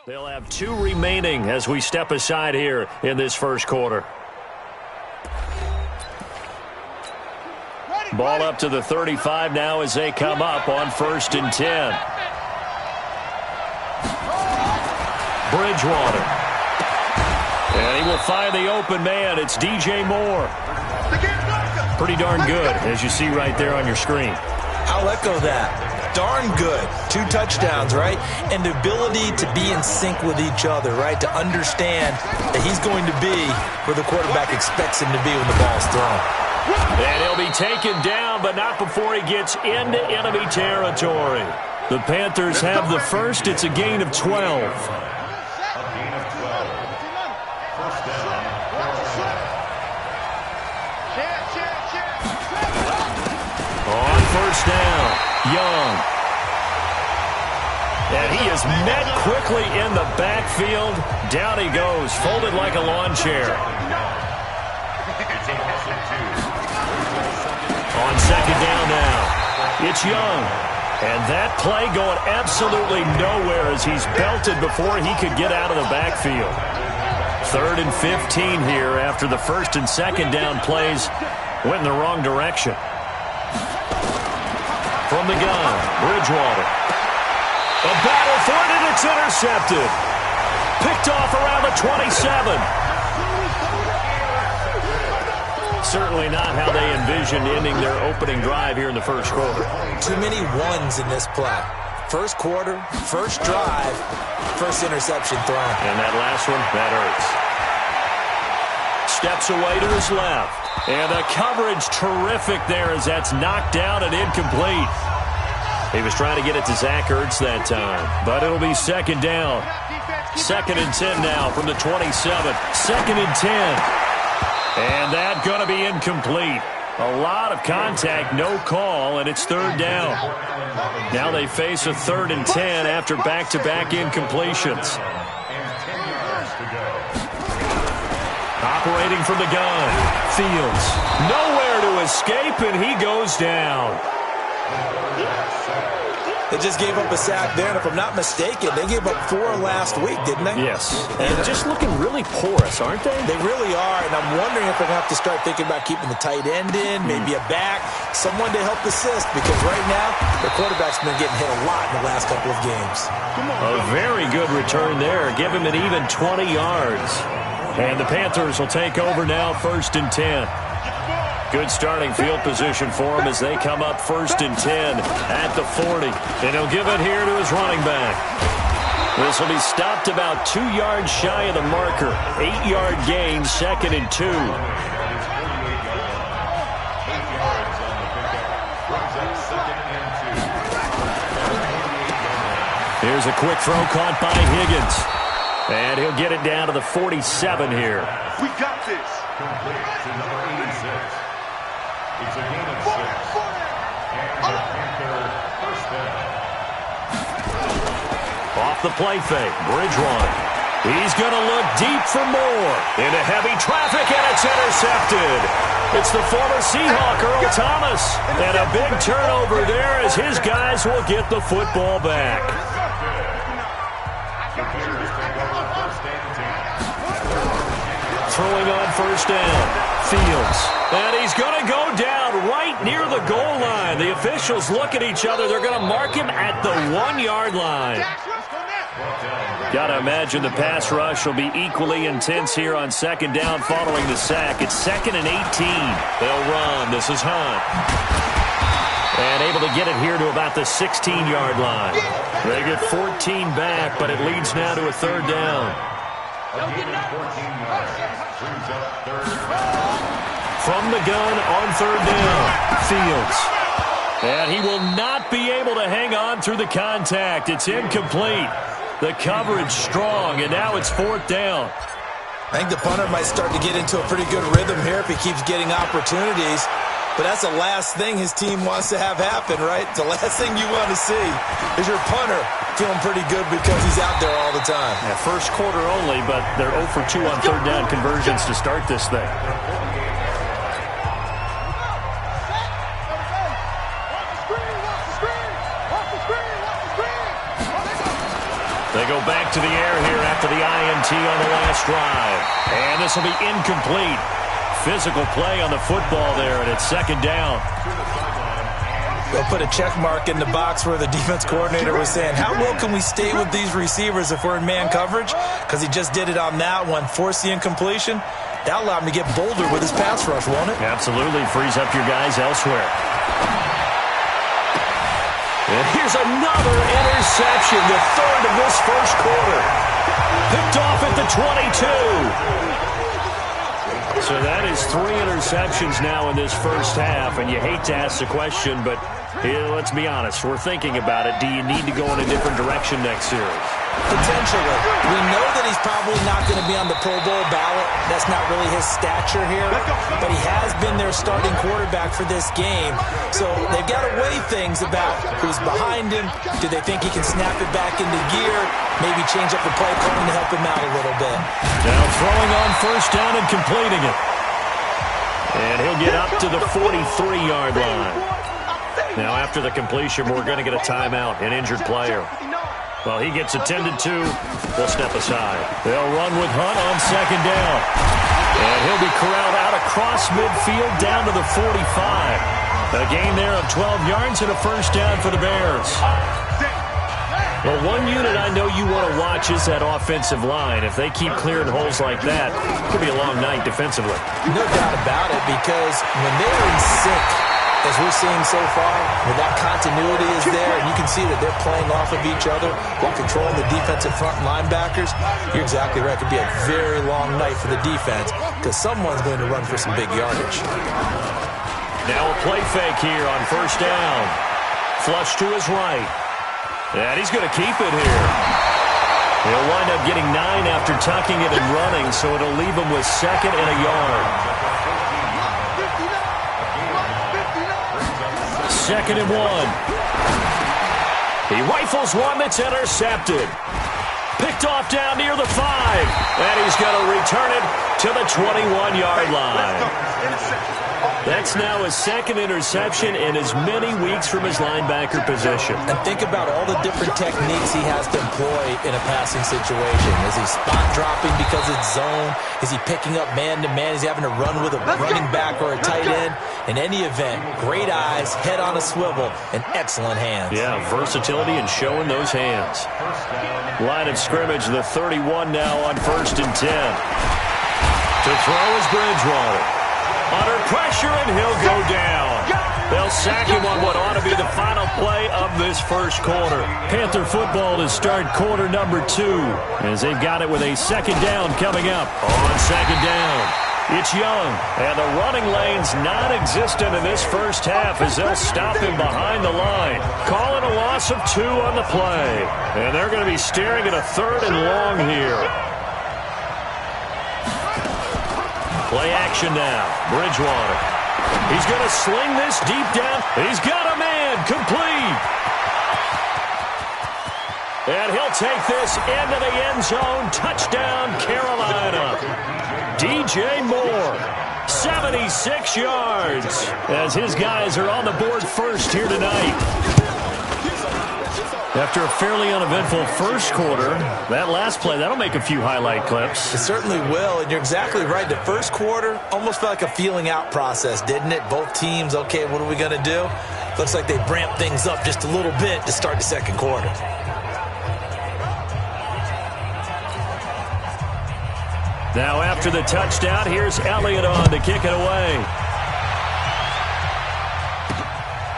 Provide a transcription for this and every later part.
They'll have 2 remaining as we step aside here in this first quarter. Ball up to the 35 now as they come up on 1st and 10. Bridgewater. And he will find the open man. It's DJ Moore. Pretty darn good, as you see right there on your screen. I'll echo that. Darn good. 2 touchdowns, right? And the ability to be in sync with each other, right? To understand that he's going to be where the quarterback expects him to be when the ball's thrown. And he'll be taken down, but not before he gets into enemy territory. The Panthers have the first. It's a gain of 12. On 1st down, Young. And he is met quickly in the backfield. Down he goes, folded like a lawn chair. On 2nd down now, it's Young. And that play going absolutely nowhere as he's belted before he could get out of the backfield. 3rd and 15 here after the 1st and 2nd down plays went in the wrong direction. From the gun, Bridgewater. A battle for it, and it's intercepted. Picked off around the 27. Certainly not how they envisioned ending their opening drive here in the first quarter. Too many ones in this play. First quarter, first drive, first interception thrown. And that last one, that hurts. Steps away to his left. And the coverage terrific there as that's knocked down and incomplete. He was trying to get it to Zach Ertz that time, but it'll be 2nd down. 2nd and 10 now from the 27. 2nd and 10. And that's going to be incomplete. A lot of contact, no call, and it's 3rd down. Now they face a 3rd and 10 after back-to-back incompletions. Operating from the gun, Fields. Nowhere to escape, and he goes down. They just gave up a sack there, and if I'm not mistaken, they gave up 4 last week, didn't they? Yes. And just looking really porous, aren't they? They really are, and I'm wondering if they're going to have to start thinking about keeping the tight end in, maybe a back, someone to help assist, because right now, their quarterback's been getting hit a lot in the last couple of games. A very good return there. Give him an even 20 yards. And the Panthers will take over now, 1st and 10. Good starting field position for him as they come up 1st and 10 at the 40. And he'll give it here to his running back. This will be stopped about 2 yards shy of the marker. 8-yard gain, 2nd and 2. Here's a quick throw caught by Higgins. And he'll get it down to the 47 here. We got this. Complete to number 86. It's a gain of 6. And the Panther first down. Off the play fake, Bridgewater. He's going to look deep for more. Into heavy traffic, and it's intercepted. It's the former Seahawk, Earl Thomas. And a big turnover there as his guys will get the football back. Throwing on 1st down, Fields. And he's going to go down right near the goal line. The officials look at each other. They're going to mark him at the 1-yard line. Got to imagine the pass rush will be equally intense here on 2nd down following the sack. It's 2nd and 18. They'll run. This is Hunt. And able to get it here to about the 16-yard line. They get 14 back, but it leads now to a 3rd down. From the gun on 3rd down, Fields. And he will not be able to hang on through the contact. It's incomplete. The coverage strong, and now it's 4th down. I think the punter might start to get into a pretty good rhythm here if he keeps getting opportunities. But that's the last thing his team wants to have happen, right? The last thing you want to see is your punter feeling pretty good because he's out there all the time. Yeah, first quarter only, but they're 0 for 2 on 3rd down conversions to start this thing. They go back to the air here after the INT on the last drive. And this will be incomplete. Physical play on the football there, and it's second down. They'll put a check mark in the box where the defense coordinator was saying, how well can we stay with these receivers if we're in man coverage? Because he just did it on that one, forced the incompletion. That'll allow him to get bolder with his pass rush, won't it? Absolutely. Frees up your guys elsewhere. And here's another interception, the third of this first quarter. Picked off at the 22. So that is 3 interceptions now in this first half, and you hate to ask the question, but let's be honest. We're thinking about it. Do you need to go in a different direction next series? Potentially. We know that he's probably not going to be on the Pro Bowl ballot. That's not really his stature here, but he has been their starting quarterback for this game. So they've got to weigh things about who's behind him. Do they think he can snap it back into gear? Maybe change up the play calling to help him out a little bit. Now throwing on first down and completing it. And he'll get up to the 43-yard line. Now after the completion, we're going to get a timeout, an injured player. Well, he gets attended to. We'll step aside. They'll run with Hunt on second down. And he'll be corralled out across midfield down to the 45. A gain there of 12 yards and a first down for the Bears. Well, one unit I know you want to watch is that offensive line. If they keep clearing holes like that, it could be a long night defensively. No doubt about it, because when they're in sync, as we're seeing so far, when that continuity is there and you can see that they're playing off of each other while controlling the defensive front linebackers, you're exactly right. It could be a very long night for the defense because someone's going to run for some big yardage. Now a play fake here on first down. Flush to his right. And he's going to keep it here. He'll wind up getting 9 after tucking it and running, so it'll leave him with second and a yard. Second and 1. He rifles one that's intercepted. Picked off down near the 5. And he's going to return it to the 21-yard line. That's now his second interception in as many weeks from his linebacker position. And think about all the different techniques he has to employ in a passing situation. Is he spot dropping because it's zone? Is he picking up man-to-man? Is he having to run with a running back or a tight end? In any event, great eyes, head on a swivel, and excellent hands. Yeah, versatility and showing those hands. Line of scrimmage, the 31 now on 1st and 10. To throw is Bridgewater. Under pressure, and he'll go down. They'll sack him on what ought to be the final play of this first quarter. Panther football to start quarter number 2, as they've got it with a second down coming up. On second down, it's Young, and the running lane's non-existent in this first half as they'll stop him behind the line. Calling a loss of 2 on the play, and they're going to be staring at a 3rd and long here. Play action now. Bridgewater. He's going to sling this deep down. He's got a man. Complete. And he'll take this into the end zone. Touchdown, Carolina. DJ Moore. 76 yards. As his guys are on the board first here tonight. After a fairly uneventful first quarter, that last play, that'll make a few highlight clips. It certainly will, and you're exactly right. The first quarter almost felt like a feeling out process, didn't it? Both teams, okay, what are we going to do? Looks like they ramped things up just a little bit to start the second quarter. Now after the touchdown, here's Elliott on to kick it away.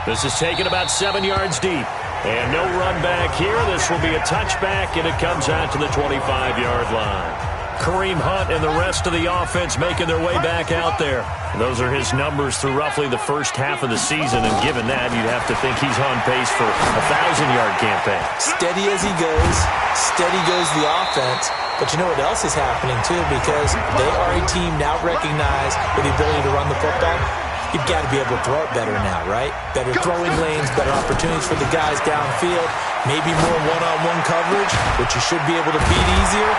This is taken about 7 yards deep. And no run back here. This will be a touchback, and it comes out to the 25-yard line. Kareem Hunt and the rest of the offense making their way back out there. Those are his numbers through roughly the first half of the season, and given that, you'd have to think he's on pace for a 1,000-yard campaign. Steady as he goes. Steady goes the offense. But you know what else is happening, too, because they are a team now recognized with the ability to run the football. You've got to be able to throw it better now, right? Better throwing lanes, better opportunities for the guys downfield, maybe more one-on-one coverage, which you should be able to beat easier.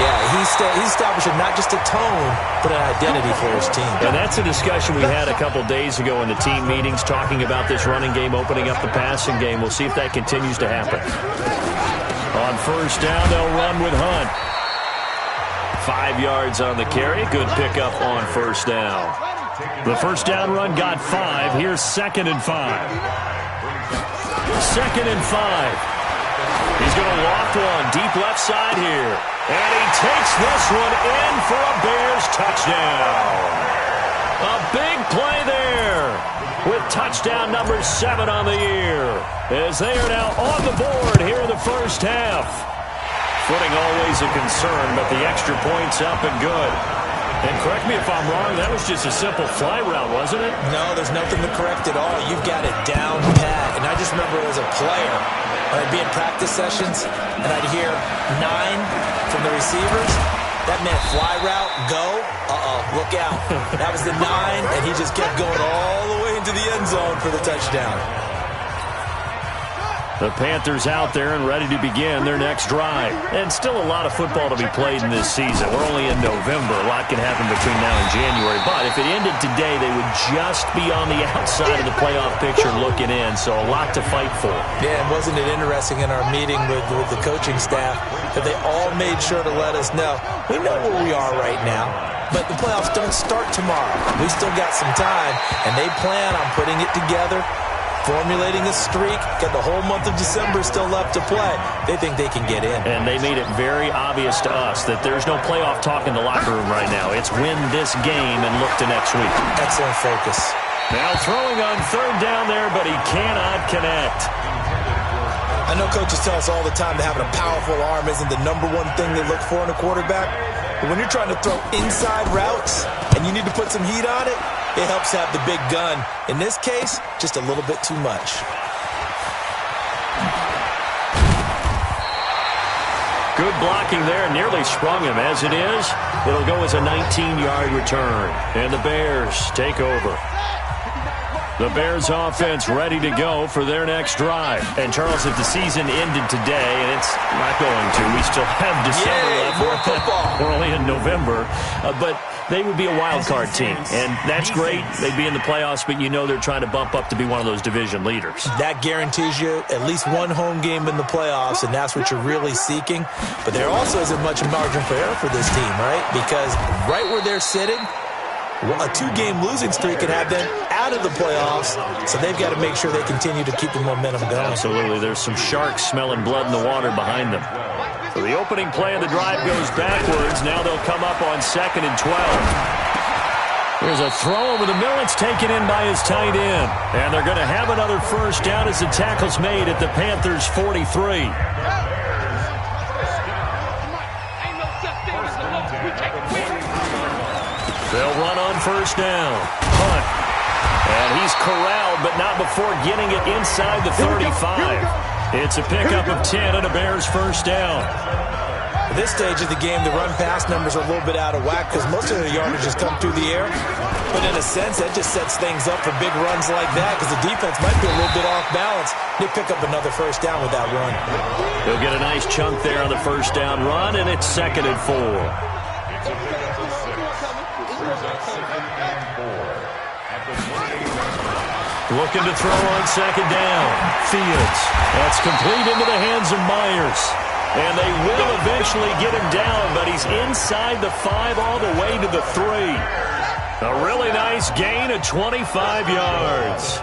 Yeah, he's establishing not just a tone, but an identity for his team. And that's a discussion we had a couple days ago in the team meetings, talking about this running game opening up the passing game. We'll see if that continues to happen. On first down, they'll run with Hunt. 5 yards on the carry. Good pickup on first down. The first down run got 5. Here's 2nd and 5. 2nd and 5. He's going to loft one deep left side here. And he takes this one in for a Bears touchdown. A big play there with touchdown number 7 on the year, as they are now on the board here in the first half. Footing always a concern, but the extra point's up and good. And correct me if I'm wrong, that was just a simple fly route, wasn't it? No, there's nothing to correct at all. You've got it down pat. And I just remember as a player, I'd be in practice sessions, and I'd hear 9 from the receivers. That meant fly route, go, look out. That was the 9, and he just kept going all the way into the end zone for the touchdown. The Panthers out there and ready to begin their next drive. And still a lot of football to be played in this season. We're only in November. A lot can happen between now and January. But if it ended today, they would just be on the outside of the playoff picture looking in. So a lot to fight for. Yeah, and wasn't it interesting in our meeting with the coaching staff that they all made sure to let us know, we know where we are right now, but the playoffs don't start tomorrow. We still got some time, and they plan on putting it together, formulating a streak, got the whole month of December still left to play. They think they can get in. And they made it very obvious to us that there's no playoff talk in the locker room right now. It's win this game and look to next week. Excellent focus. Now throwing on 3rd down there, but he cannot connect. I know coaches tell us all the time that having a powerful arm isn't the #1 thing they look for in a quarterback. But when you're trying to throw inside routes and you need to put some heat on it, it helps have the big gun. In this case, just a little bit too much. Good blocking there. Nearly sprung him. As it is, it'll go as a 19-yard return. And the Bears take over. The Bears offense ready to go for their next drive. And Charles, if the season ended today, and it's not going to, we still have December left. More football. We're only in November. But they would be a wild card team. And that's great. They'd be in the playoffs, but you know they're trying to bump up to be one of those division leaders. That guarantees you at least one home game in the playoffs, and that's what you're really seeking. But there also isn't much margin for error for this team, right? Because right where they're sitting, a 2-game losing streak could have them out of the playoffs, so they've got to make sure they continue to keep the momentum going. Absolutely. There's some sharks smelling blood in the water behind them. So the opening play of the drive goes backwards. Now they'll come up on 2nd and 12. There's a throw over the middle. It's taken in by his tight end. And they're going to have another first down as the tackle's made at the Panthers' 43. They'll run on first down. Hunt. And he's corralled, but not before getting it inside the 35. It's a pickup of 10 and a Bears first down. At this stage of the game, the run-pass numbers are a little bit out of whack because most of the yardage has come through the air. But in a sense, that just sets things up for big runs like that because the defense might be a little bit off balance. They pick up another first down with that run. They'll get a nice chunk there on the first down run, and it's 2nd and 4. Looking to throw on 2nd down. Fields. That's complete into the hands of Myers. And they will eventually get him down, but he's inside the 5 all the way to the 3. A really nice gain of 25 yards.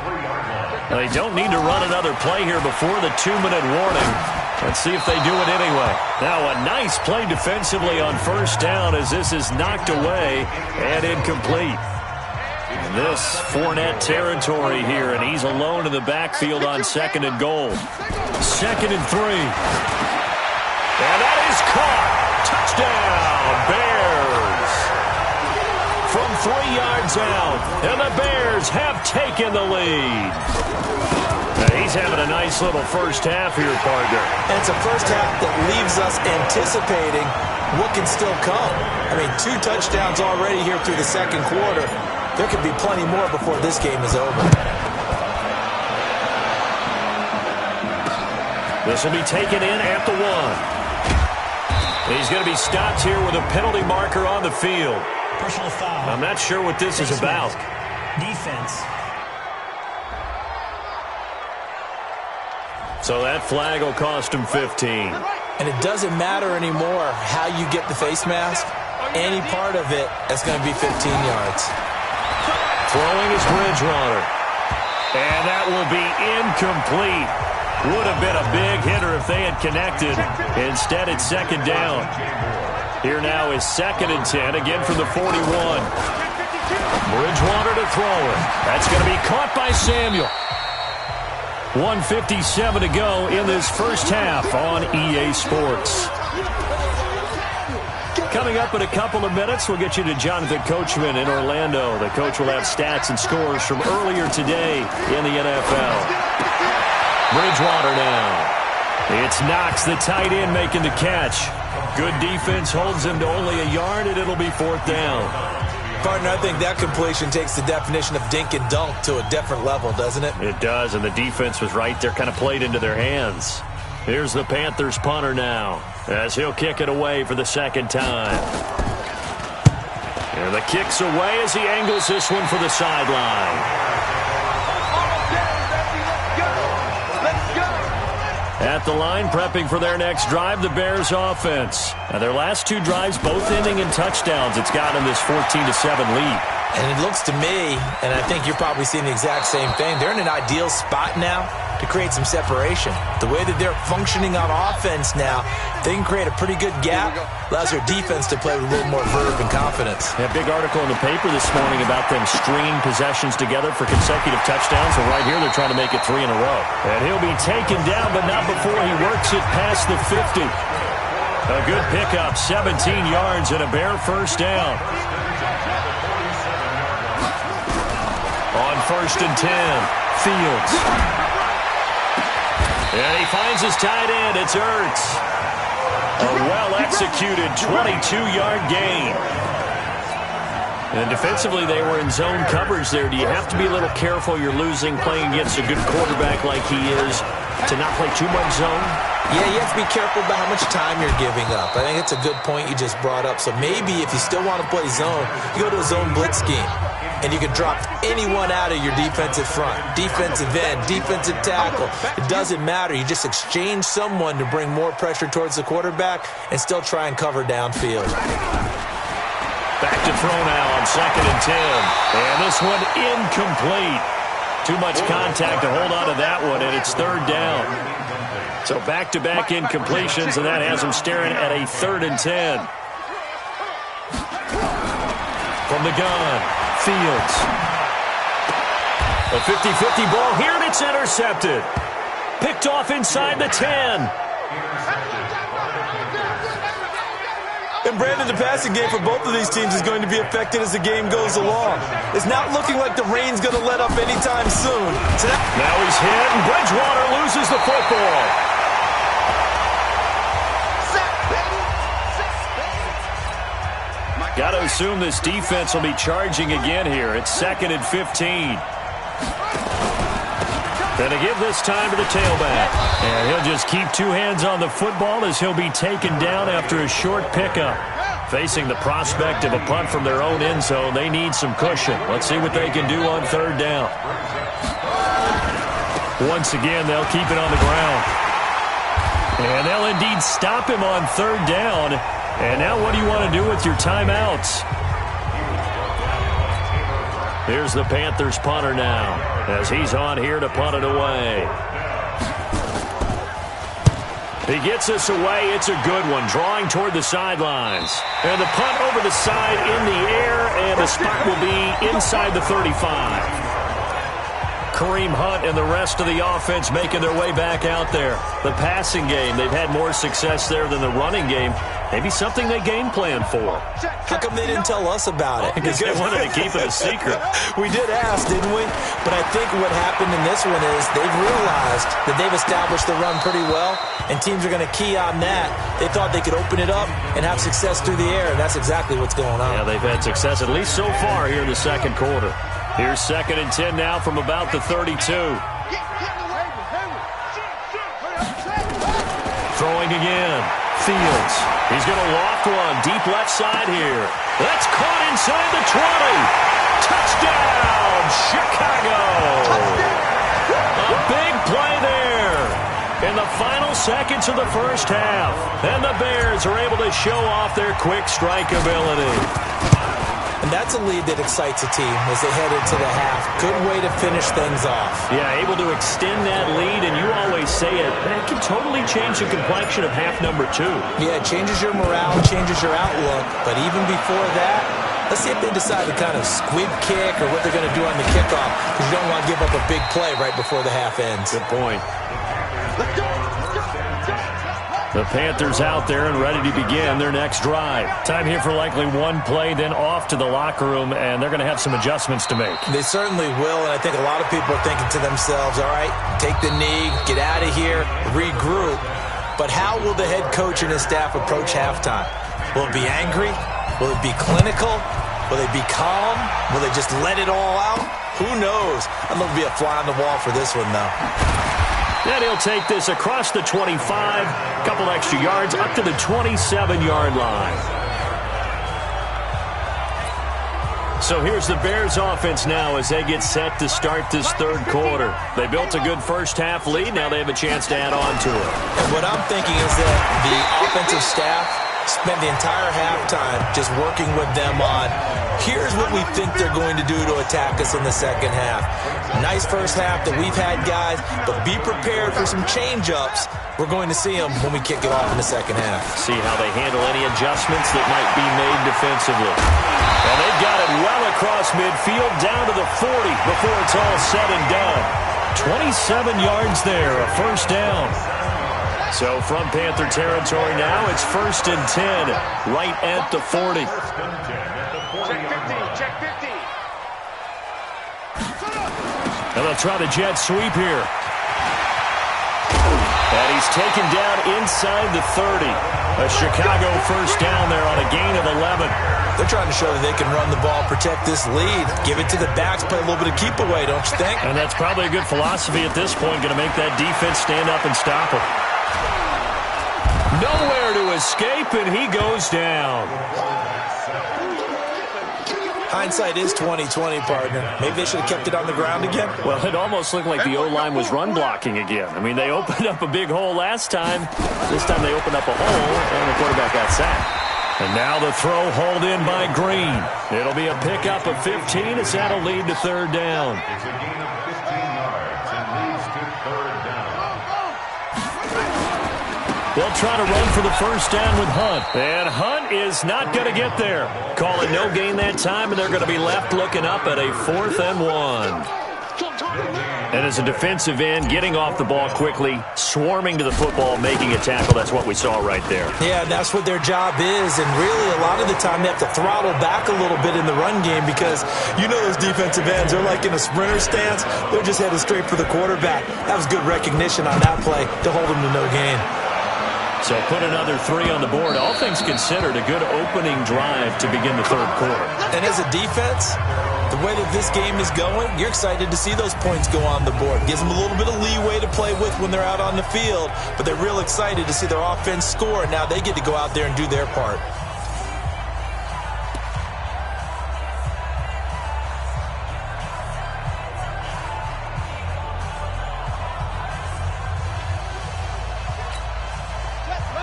They don't need to run another play here before the 2-minute warning. Let's see if they do it anyway. Now a nice play defensively on first down as this is knocked away and incomplete. And this Fournette territory here, and he's alone in the backfield on 2nd and goal. 2nd and 3. And that is caught. Touchdown, Bears. From 3 yards out, and the Bears have taken the lead. Now he's having a nice little first half here, partner. And it's a first half that leaves us anticipating what can still come. I mean, 2 touchdowns already here through the 2nd quarter. There could be plenty more before this game is over. This will be taken in at the 1. He's going to be stopped here with a penalty marker on the field. Personal foul. I'm not sure what this is about. Defense. So that flag will cost him 15. And it doesn't matter anymore how you get the face mask. Any part of it is going to be 15 yards. Throwing is Bridgewater. And that will be incomplete. Would have been a big hitter if they had connected. Instead, it's second down. Here now is 2nd and 10, again from the 41. Bridgewater to throw it. That's going to be caught by Samuel. 1:57 to go in this first half on EA Sports. Coming up in a couple of minutes, we'll get you to Jonathan Coachman in Orlando. The coach will have stats and scores from earlier today in the NFL. Bridgewater now. It's Knox, the tight end, making the catch. Good defense holds him to only a yard, and it'll be 4th down. Partner, I think that completion takes the definition of dink and dunk to a different level, doesn't it? It does, and the defense was right there, kind of played into their hands. Here's the Panthers punter now, as he'll kick it away for the 2nd time. And the kick's away as he angles this one for the sideline. At the line, prepping for their next drive, the Bears offense. Now, their last 2 drives, both ending in touchdowns. It's got them this 14-7 lead. And it looks to me, and I think you're probably seeing the exact same thing, they're in an ideal spot now to create some separation. The way that they're functioning on offense now, they can create a pretty good gap, allows their defense to play with a little more verve and confidence. A big article in the paper this morning about them stringing possessions together for consecutive touchdowns. So right here, they're trying to make it 3 in a row. And he'll be taken down, but not before he works it past the 50. A good pickup, 17 yards and a Bear first down. On 1st and 10, Fields. And he finds his tight end. It's Ertz. A well-executed 22-yard gain. And defensively, they were in zone coverage there. Do you have to be a little careful? You're losing, playing against a good quarterback like he is, to not play too much zone? Yeah, you have to be careful about how much time you're giving up. I think it's a good point you just brought up. So maybe if you still want to play zone, you go to a zone blitz scheme. And you can drop anyone out of your defensive front, defensive end, defensive tackle. It doesn't matter. You just exchange someone to bring more pressure towards the quarterback and still try and cover downfield. Back to throw now on 2nd and 10. And this one incomplete. Too much contact to hold on to that one, and it's 3rd down. So back-to-back incompletions, and that has him staring at a 3rd and 10. From the gun. Fields. A 50-50 ball here, and it's intercepted. Picked off inside the 10. And Brandon, the passing game for both of these teams is going to be affected as the game goes along. It's not looking like the rain's going to let up anytime soon. So now he's hit, and Bridgewater loses the football. Got to assume this defense will be charging again here. It's 2nd and 15. Going to give this time to the tailback. And he'll just keep 2 hands on the football as he'll be taken down after a short pickup. Facing the prospect of a punt from their own end zone, they need some cushion. Let's see what they can do on 3rd down. Once again, they'll keep it on the ground. And they'll indeed stop him on 3rd down. And now what do you want to do with your timeouts? Here's the Panthers punter now, as he's on here to punt it away. He gets us away. It's a good one, drawing toward the sidelines. And the punt over the side in the air, and the spot will be inside the 35. Kareem Hunt and the rest of the offense making their way back out there. The passing game, they've had more success there than the running game. Maybe something they game plan for. How come they didn't tell us about it? Because they wanted to keep it a secret. We did ask, didn't we? But I think what happened in this one is they've realized that they've established the run pretty well, and teams are going to key on that. They thought they could open it up and have success through the air, and that's exactly what's going on. Yeah, they've had success, at least so far here in the 2nd quarter. Here's 2nd and 10 now from about the 32. Throwing again. Fields. He's going to loft one. Deep left side here. That's caught inside the 20. Touchdown, Chicago. A big play there. in the final seconds of the first half. And the Bears are able to show off their quick strike ability. And that's a lead that excites a team as they head into the half. Good way to finish things off. Yeah, able to extend that lead, and you always say it, that can totally change the complexion of half number 2. Yeah, it changes your morale, changes your outlook. But even before that, let's see if they decide to kind of squib kick or what they're going to do on the kickoff, because you don't want to give up a big play right before the half ends. Good point. The Panthers out there and ready to begin their next drive. Time here for likely one play, then off to the locker room, and they're going to have some adjustments to make. They certainly will, and I think a lot of people are thinking to themselves, all right, take the knee, get out of here, regroup. But how will the head coach and his staff approach halftime? Will it be angry? Will it be clinical? Will they be calm? Will they just let it all out? Who knows? I'm going to be a fly on the wall for this one, though. And he'll take this across the 25, couple extra yards, up to the 27-yard line. So here's the Bears offense now as they get set to start this third quarter. They built a good first-half lead. Now they have a chance to add on to it. And what I'm thinking is that the offensive staff spent the entire halftime just working with them on, here's what we think they're going to do to attack us in the second half. Nice first half that we've had, guys, but be prepared for some change-ups. We're going to see them when we kick it off in the second half. See how they handle any adjustments that might be made defensively. And they've got it well across midfield, down to the 40 before it's all said and done. 27 yards there, a first down. So from Panther territory now, it's 1st and 10, right at the 40. Check 50. And they'll try the jet sweep here. And he's taken down inside the 30. A Chicago first down there on a gain of 11. They're trying to show that they can run the ball, protect this lead, give it to the backs, play a little bit of keep away, don't you think? And that's probably a good philosophy at this point, going to make that defense stand up and stop him. Nowhere to escape, and he goes down. Hindsight is 20/20, partner. Maybe they should have kept it on the ground again. Well, it almost looked like the O-line was run blocking again. I mean, they opened up a big hole last time. This time they opened up a hole, and the quarterback got sacked. And now the throw hauled in by Green. It'll be a pickup of 15 as that'll lead to third down. It's a gain of 15 yards and leads to third down. They'll try to run for the first down with Hunt. And Hunt is not going to get there. Call it no gain that time, and they're going to be left looking up at a 4th and 1. And as a defensive end, getting off the ball quickly, swarming to the football, making a tackle, that's what we saw right there. Yeah, that's what their job is, and really a lot of the time they have to throttle back a little bit in the run game because you know those defensive ends, they're like in a sprinter stance. They're just headed straight for the quarterback. That was good recognition on that play to hold them to no gain. So put another 3 on the board. All things considered, a good opening drive to begin the third quarter. And as a defense, the way that this game is going, you're excited to see those points go on the board. Gives them a little bit of leeway to play with when they're out on the field, but they're real excited to see their offense score, and now they get to go out there and do their part.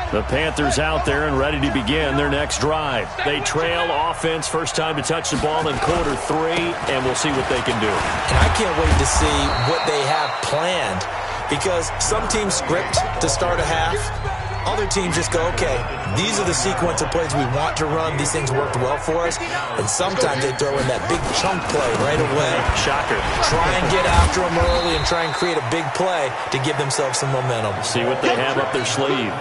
The Panthers out there and ready to begin their next drive. They trail offense, first time to touch the ball in quarter 3, and we'll see what they can do. And I can't wait to see what they have planned because some teams script to start a half. Other teams just go, okay, these are the sequence of plays we want to run. These things worked well for us. And sometimes they throw in that big chunk play right away. Shocker. Try and get after them early and try and create a big play to give themselves some momentum. See what they have up their sleeve.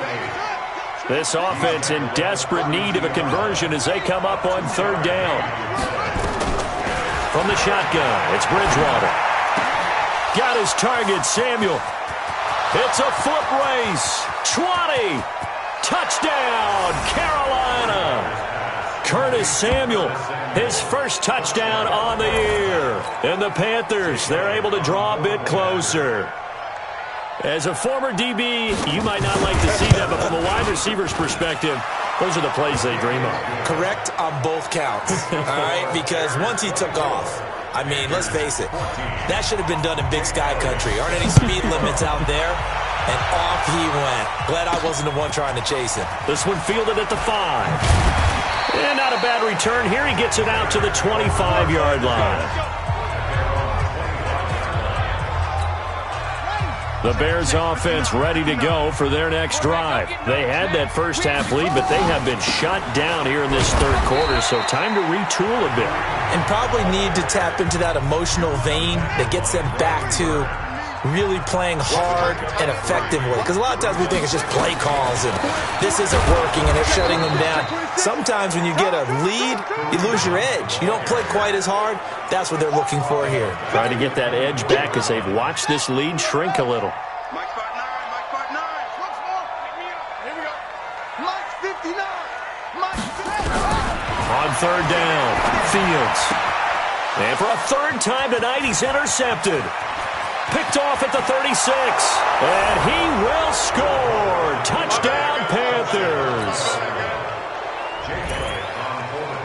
This offense in desperate need of a conversion as they come up on third down. From the shotgun, it's Bridgewater. Got his target, Samuel. It's a foot race. 20. Touchdown, Carolina. Curtis Samuel, his first touchdown on the year. And the Panthers, they're able to draw a bit closer. As a former DB, you might not like to see that, but from a wide receiver's perspective, those are the plays they dream of. Correct on both counts, all right? Because once he took off, I mean, let's face it, that should have been done in Big Sky Country. Aren't any speed limits out there? And off he went. Glad I wasn't the one trying to chase him. This one fielded at the 5. And not a bad return here. He gets it out to the 25-yard line. The Bears offense ready to go for their next drive. They had that first half lead, but they have been shut down here in this third quarter, so time to retool a bit. And probably need to tap into that emotional vein that gets them back to really playing hard and effectively. Because a lot of times we think it's just play calls and this isn't working and it's shutting them down. Sometimes when you get a lead, you lose your edge. You don't play quite as hard. That's what they're looking for here. Trying to get that edge back as they've watched this lead shrink a little. Mike spot 9, Mike spot 9. Once more. Here we go. Mike 59. Mike 59. On third down, Fields. And for a third time tonight, he's intercepted. Picked off at the 36. And he will score. Touchdown, Panthers.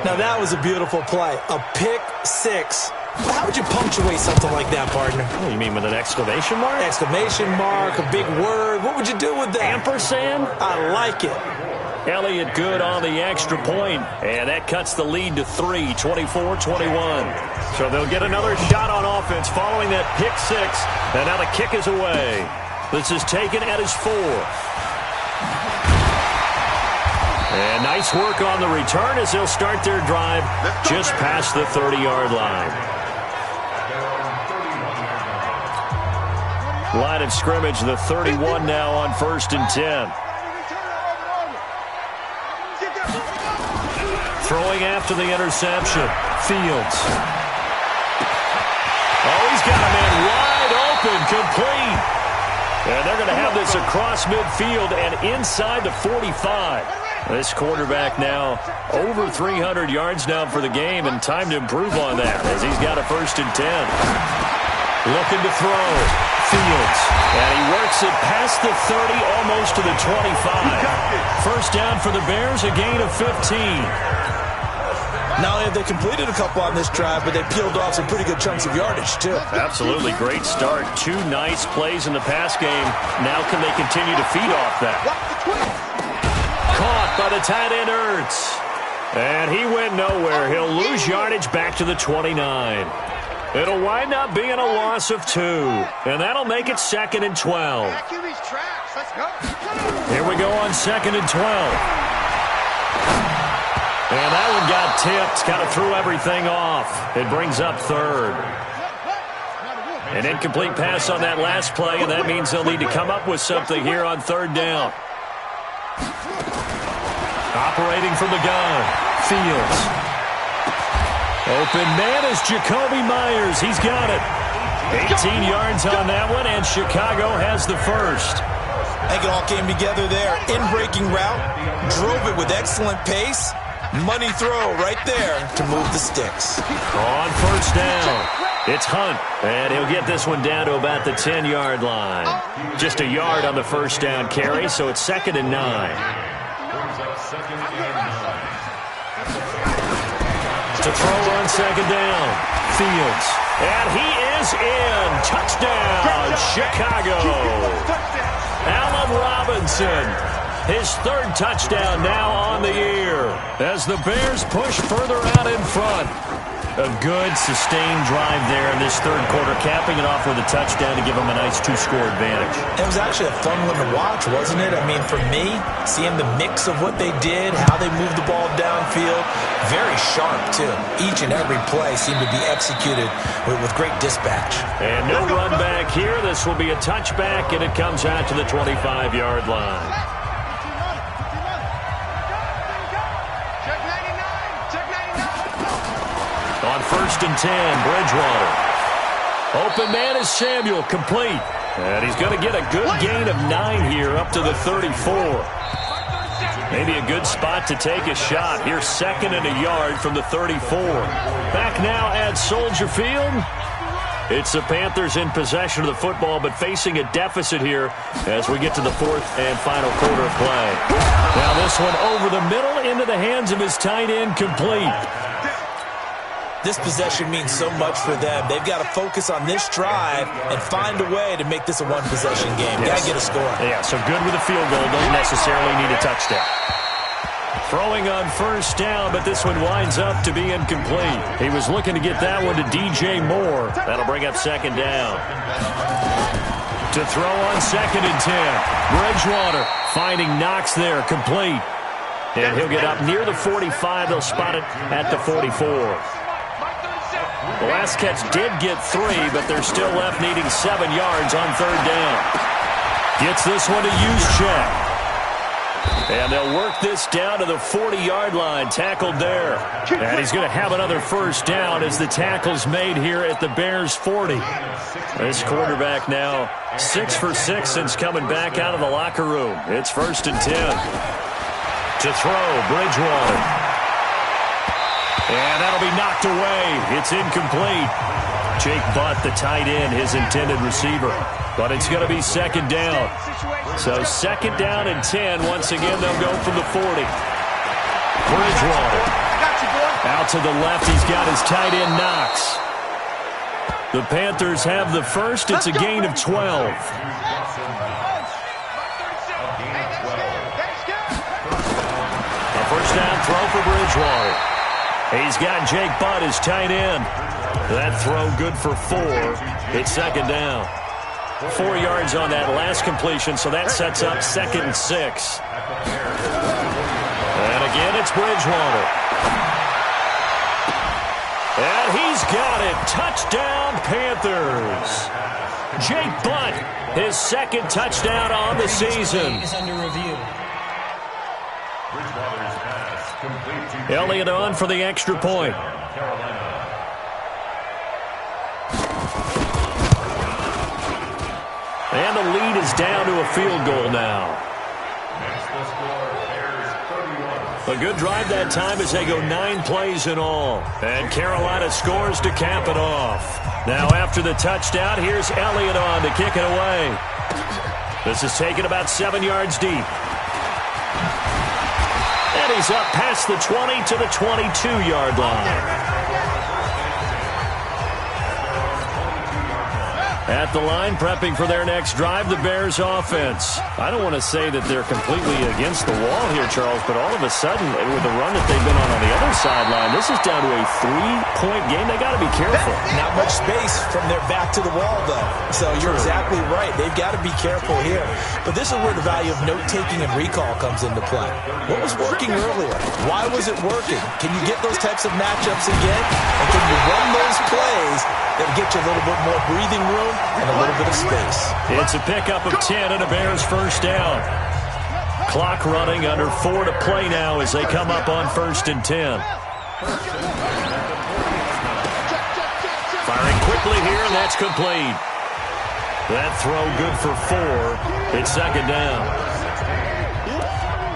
Now that was a beautiful play. A pick six. How would you punctuate something like that, partner? Oh, you mean with an exclamation mark? Exclamation mark, a big word. What would you do with that? Ampersand? I like it. Elliott good on the extra point, and that cuts the lead to 3, 24-21. So they'll get another shot on offense following that pick six, and now the kick is away. This is taken at his 4th. And nice work on the return as they'll start their drive just past the 30-yard line. Line of scrimmage, the 31 now on 1st and 10. Throwing after the interception. Fields. Oh, he's got a man wide open, complete. And they're going to have this across midfield and inside the 45. This quarterback now over 300 yards now for the game, and time to improve on that as he's got a 1st and 10. Looking to throw. Fields. And he works it past the 30, almost to the 25. First down for the Bears, a gain of 15. Not only have they completed a couple on this drive, but they peeled off some pretty good chunks of yardage, too. Absolutely great start. 2 nice plays in the pass game. Now can they continue to feed off that? Caught by the tight end, Ertz. And he went nowhere. He'll lose yardage back to the 29. It'll wind up being a loss of 2. And that'll make it 2nd and 12. Here we go on 2nd and 12. And that one got tipped. Kind of threw everything off. It brings up 3rd. An incomplete pass on that last play, and that means they'll need to come up with something here on 3rd down. Operating from the gun. Fields. Open man is Jacoby Myers. He's got it. 18 yards on that one, and Chicago has the first. I think it all came together there. In-breaking route. Drove it with excellent pace. Money throw right there to move the sticks. On first down, it's Hunt, and he'll get this one down to about the 10-yard line. Just a yard on the first down carry, so it's 2nd and 9. To throw on 2nd down, Fields, and he is in. Touchdown, Chicago. Allen Robinson. His 3rd touchdown now on the year as the Bears push further out in front. A good, sustained drive there in this 3rd quarter, capping it off with a touchdown to give them a nice 2-score advantage. It was actually a fun one to watch, wasn't it? I mean, for me, seeing the mix of what they did, how they moved the ball downfield, very sharp, too. Each and every play seemed to be executed with great dispatch. And no run back here. This will be a touchback, and it comes out to the 25-yard line. On 1st and 10, Bridgewater. Open man is Samuel, complete. And he's going to get a good gain of 9 here up to the 34. Maybe a good spot to take a shot. Here, 2nd and a yard from the 34. Back now at Soldier Field. It's the Panthers in possession of the football, but facing a deficit here as we get to the 4th and final quarter of play. Now this one over the middle into the hands of his tight end, complete. This possession means so much for them. They've got to focus on this drive and find a way to make this a one-possession game. Yes. Got to get a score. Yeah, so good with a field goal. Don't necessarily need a touchdown. Throwing on first down, but this one winds up to be incomplete. He was looking to get that one to DJ Moore. That'll bring up second down. To throw on 2nd and 10. Bridgewater finding Knox there, complete. And he'll get up near the 45. They'll spot it at the 44. The last catch did get 3, but they're still left needing 7 yards on 3rd down. Gets this one to Juszczyk. And they'll work this down to the 40-yard line. Tackled there. And he's going to have another first down as the tackle's made here at the Bears' 40. This quarterback now 6 for 6 since coming back out of the locker room. It's 1st and 10. To throw, Bridgewater. And that'll be knocked away. It's incomplete. Jake Butt, the tight end, his intended receiver. But it's going to be 2nd down. So 2nd down and 10. Once again, they'll go from the 40. Bridgewater. Out to the left, he's got his tight end, Knox. The Panthers have the first. It's a gain of 12. A first down throw for Bridgewater. He's got Jake Butt, his tight end. That throw good for 4. It's 2nd down. 4 yards on that last completion, so that sets up 2nd and 6. And again, it's Bridgewater. And he's got it. Touchdown, Panthers. Jake Butt, his 2nd touchdown on the season. Is under review. Elliott on for the extra point. And the lead is down to a field goal now. A good drive that time as they go 9 plays in all. And Carolina scores to cap it off. Now after the touchdown, here's Elliott on to kick it away. This is taken about 7 yards deep. And he's up past the 20 to the 22-yard line. At the line, prepping for their next drive, the Bears offense. I don't want to say that they're completely against the wall here, Charles, but all of a sudden, with the run that they've been on the other sideline, this is down to a 3-point game. They got to be careful. Not much space from their back to the wall, though. So you're exactly right. They've got to be careful here. But this is where the value of note-taking and recall comes into play. What was working earlier? Why was it working? Can you get those types of matchups again? And can you run those plays that'll get you a little bit more breathing room and a little bit of space? It's a pickup of 10 and a Bears first down. Clock running, under 4 to play now as they come up on 1st and 10. Firing quickly here, and that's complete. That throw good for 4. It's 2nd down.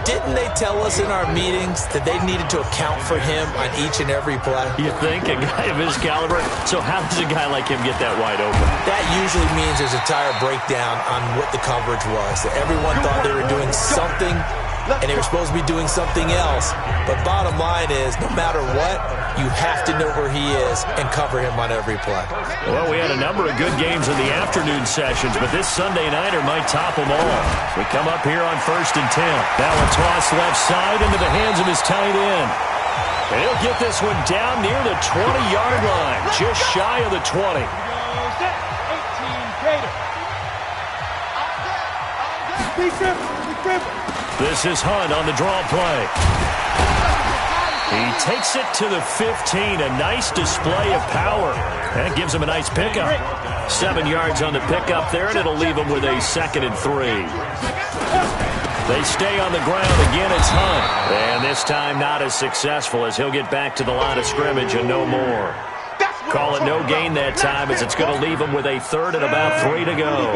Didn't they tell us in our meetings that they needed to account for him on each and every play? You think? A guy of his caliber? So how does a guy like him get that wide open? That usually means there's a tire breakdown on what the coverage was. That everyone thought they were doing something, and they were supposed to be doing something else. But bottom line is, no matter what, you have to know where he is and cover him on every play. Well, we had a number of good games in the afternoon sessions, but this Sunday nighter might top them all. We come up here on 1st and 10. Now a toss left side into the hands of his tight end. And he'll get this one down near the 20-yard line, just shy of the 20. This is Hunt on the draw play. He takes it to the 15. A nice display of power. That gives him a nice pickup. 7 yards on the pickup there, and it'll leave him with a 2nd and 3. They stay on the ground. Again, it's Hunt. And this time not as successful as he'll get back to the line of scrimmage and no more. Call it no gain that time as it's going to leave him with a 3rd and about 3 to go.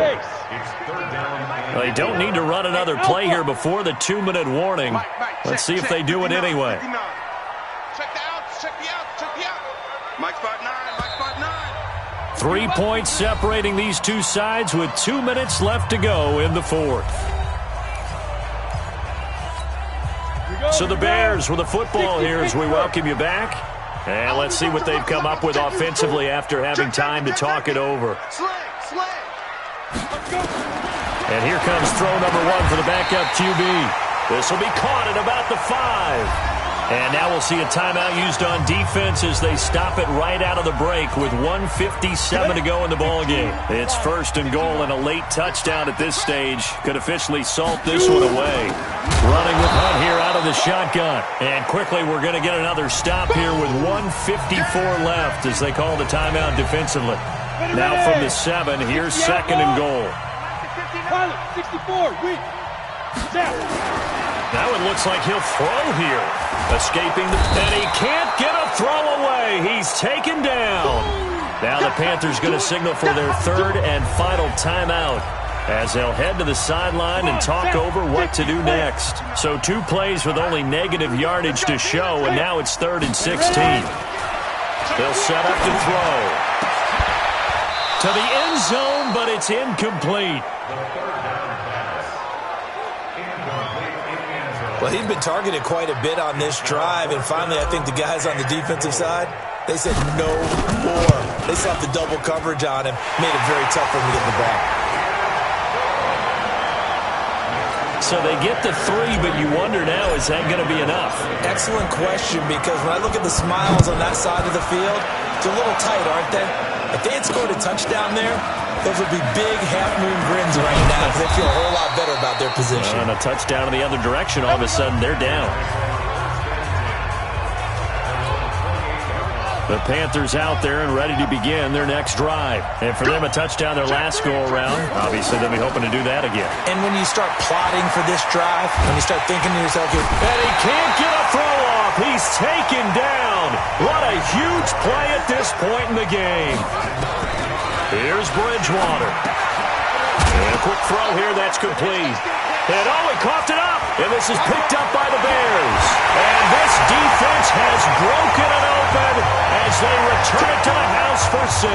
Well, they don't need to run another play here before the 2-minute warning. Let's see if they do it anyway. Check me out. Mike spot 9. 3 points separating these two sides with 2 minutes left to go in the 4th. So the Bears with the football here as we welcome you back. And let's see what they've come up with offensively after having time to talk it over. And here comes throw number 1 for the backup QB. This will be caught at about the 5. And now we'll see a timeout used on defense as they stop it right out of the break with 1:57 to go in the ballgame. It's 1st and goal, and a late touchdown at this stage could officially salt this one away. Running with Hunt here out of the shotgun. And quickly we're going to get another stop here with 1:54 left as they call the timeout defensively. Now from the 7, here's 2nd and goal. 64, Now it looks like he'll throw here. Escaping and he can't get a throw away. He's taken down. Now the Panthers going to signal for their 3rd and final timeout as they'll head to the sideline and talk over what to do next. So 2 plays with only negative yardage to show, and now it's 3rd and 16. They'll set up to throw. To the end zone, but it's incomplete. Well, he'd been targeted quite a bit on this drive, and finally I think the guys on the defensive side, they said no more. They slapped the double coverage on him, made it very tough for him to get the ball. So they get the 3, but you wonder now, is that going to be enough? Excellent question, because when I look at the smiles on that side of the field, it's a little tight, aren't they? If they had scored a touchdown there, those would be big half-moon grins right now because they feel a whole lot better about their position. And a touchdown in the other direction, all of a sudden they're down. The Panthers out there and ready to begin their next drive. And for them, a touchdown their last go-around. Obviously, they'll be hoping to do that again. And when you start plotting for this drive, when you start thinking to yourself, and he can't get a throw off. He's taken down. What a huge play at this point in the game. Here's Bridgewater. And a quick throw here, that's complete. And he coughed it up. And this is picked up by the Bears. And this defense has broken it open as they return it to the house for 6.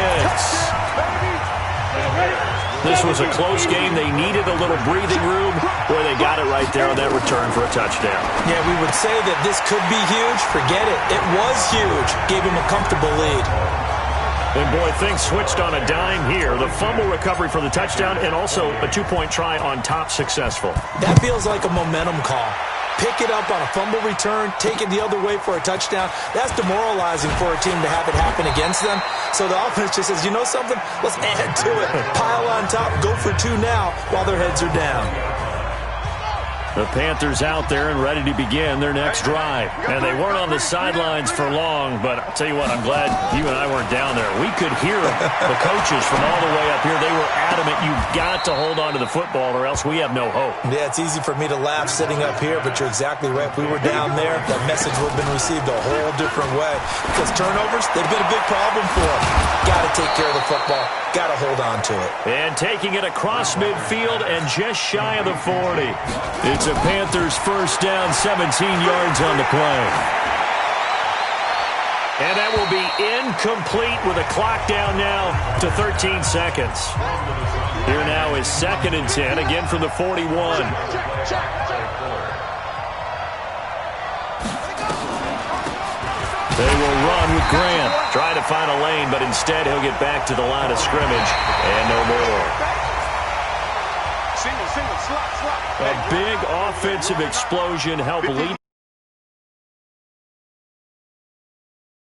This was a close game. They needed a little breathing room where they got it right there on that return for a touchdown. Yeah, we would say that this could be huge. Forget it. It was huge. Gave him a comfortable lead. And, boy, things switched on a dime here. The fumble recovery for the touchdown and also a 2-point try on top successful. That feels like a momentum call. Pick it up on a fumble return, take it the other way for a touchdown. That's demoralizing for a team to have it happen against them. So the offense just says, you know something? Let's add to it. Pile on top, go for 2 now while their heads are down. The Panthers out there and ready to begin their next drive. And they weren't on the sidelines for long, but I'll tell you what, I'm glad you and I weren't down there. We could hear the coaches from all the way up here. They were adamant, you've got to hold on to the football or else we have no hope. Yeah, it's easy for me to laugh sitting up here, but you're exactly right. If we were down there, that message would have been received a whole different way. Because turnovers, they've been a big problem for them. Got to take care of the football. Got to hold on to it. And taking it across midfield and just shy of the 40. It's a Panthers first down, 17 yards on the play. And that will be incomplete with a clock down now to 13 seconds. Here now is 2nd and 10, again from the 41. They will run with Grant. Try to find a lane, but instead he'll get back to the line of scrimmage and no more. A big offensive explosion helped lead